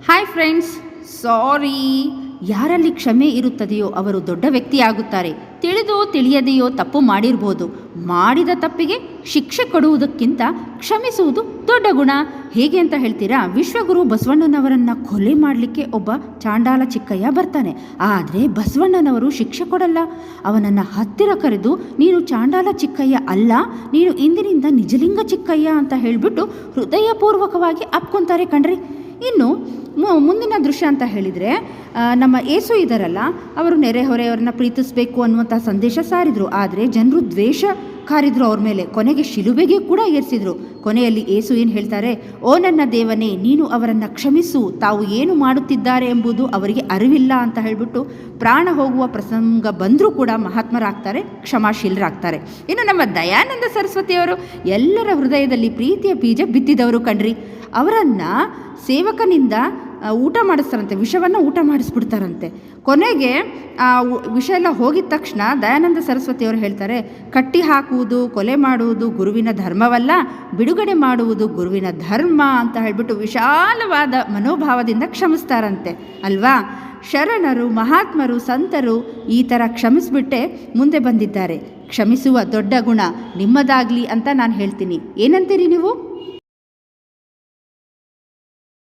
Hi friends, ಸಾರಿ. ಯಾರಲ್ಲಿ ಕ್ಷಮೆ ಇರುತ್ತದೆಯೋ ಅವರು ದೊಡ್ಡ ವ್ಯಕ್ತಿಯಾಗುತ್ತಾರೆ. ತಿಳಿದೋ ತಿಳಿಯದೆಯೋ ತಪ್ಪು ಮಾಡಿರ್ಬೋದು. ಮಾಡಿದ ತಪ್ಪಿಗೆ ಶಿಕ್ಷೆ ಕೊಡುವುದಕ್ಕಿಂತ ಕ್ಷಮಿಸುವುದು ದೊಡ್ಡ ಗುಣ. ಹೇಗೆ ಅಂತ ಹೇಳ್ತೀರಾ? ವಿಶ್ವಗುರು ಬಸವಣ್ಣನವರನ್ನು ಕೊಲೆ ಮಾಡಲಿಕ್ಕೆ ಒಬ್ಬ ಚಾಂಡಾಲ ಚಿಕ್ಕಯ್ಯ ಬರ್ತಾನೆ. ಆದರೆ ಬಸವಣ್ಣನವರು ಶಿಕ್ಷೆ ಕೊಡಲ್ಲ. ಅವನನ್ನು ಹತ್ತಿರ ಕರೆದು, ನೀನು ಚಾಂಡಾಲ ಚಿಕ್ಕಯ್ಯ ಅಲ್ಲ, ನೀನು ಇಂದಿನಿಂದ ನಿಜಲಿಂಗ ಚಿಕ್ಕಯ್ಯ ಅಂತ ಹೇಳಿಬಿಟ್ಟು ಹೃದಯಪೂರ್ವಕವಾಗಿ ಅಪ್ಕೊಂತಾರೆ ಕಣ್ರಿ. ಇನ್ನು ಮುಂದಿನ ದೃಶ್ಯ ಅಂತ ಹೇಳಿದರೆ, ನಮ್ಮ ಏಸು ಇದ್ದಾರಲ್ಲ, ಅವರು ನೆರೆಹೊರೆಯವರನ್ನ ಪ್ರೀತಿಸಬೇಕು ಅನ್ನುವಂಥ ಸಂದೇಶ ಸಾರಿದರು. ಆದರೆ ಜನರು ದ್ವೇಷ ಕಾರಿದ್ರು ಅವ್ರ ಮೇಲೆ. ಕೊನೆಗೆ ಶಿಲುಬೆಗೆ ಕೂಡ ಏರಿಸಿದ್ರು. ಕೊನೆಯಲ್ಲಿ ಏಸು ಏನು ಹೇಳ್ತಾರೆ? ಓ ನನ್ನ ದೇವನೇ, ನೀನು ಅವರನ್ನು ಕ್ಷಮಿಸು, ತಾವು ಏನು ಮಾಡುತ್ತಿದ್ದಾರೆ ಎಂಬುದು ಅವರಿಗೆ ಅರಿವಿಲ್ಲ ಅಂತ ಹೇಳಿಬಿಟ್ಟು ಪ್ರಾಣ ಹೋಗುವ ಪ್ರಸಂಗ ಬಂದರೂ ಕೂಡ ಮಹಾತ್ಮರಾಗ್ತಾರೆ, ಕ್ಷಮಾಶೀಲರಾಗ್ತಾರೆ. ಇನ್ನು ನಮ್ಮ ದಯಾನಂದ ಸರಸ್ವತಿಯವರು ಎಲ್ಲರ ಹೃದಯದಲ್ಲಿ ಪ್ರೀತಿಯ ಬೀಜ ಬಿತ್ತಿದವರು ಕಣ್ರಿ. ಅವರನ್ನು ಸೇವಕನಿಂದ ಊಟ ಮಾಡಿಸ್ತಾರಂತೆ, ವಿಷವನ್ನು ಊಟ ಮಾಡಿಸ್ಬಿಡ್ತಾರಂತೆ. ಕೊನೆಗೆ ಆ ವಿಷ ಎಲ್ಲ ಹೋಗಿದ ತಕ್ಷಣ ದಯಾನಂದ ಸರಸ್ವತಿಯವರು ಹೇಳ್ತಾರೆ, ಕಟ್ಟಿ ಹಾಕುವುದು, ಕೊಲೆ ಮಾಡುವುದು ಗುರುವಿನ ಧರ್ಮವಲ್ಲ, ಬಿಡುಗಡೆ ಮಾಡುವುದು ಗುರುವಿನ ಧರ್ಮ ಅಂತ ಹೇಳಿಬಿಟ್ಟು ವಿಶಾಲವಾದ ಮನೋಭಾವದಿಂದ ಕ್ಷಮಿಸ್ತಾರಂತೆ ಅಲ್ವಾ. ಶರಣರು, ಮಹಾತ್ಮರು, ಸಂತರು ಈ ಥರ ಕ್ಷಮಿಸ್ಬಿಟ್ಟೆ ಮುಂದೆ ಬಂದಿದ್ದಾರೆ. ಕ್ಷಮಿಸುವ ದೊಡ್ಡ ಗುಣ ನಿಮ್ಮದಾಗಲಿ ಅಂತ ನಾನು ಹೇಳ್ತೀನಿ. ಏನಂತೀರಿ ನೀವು?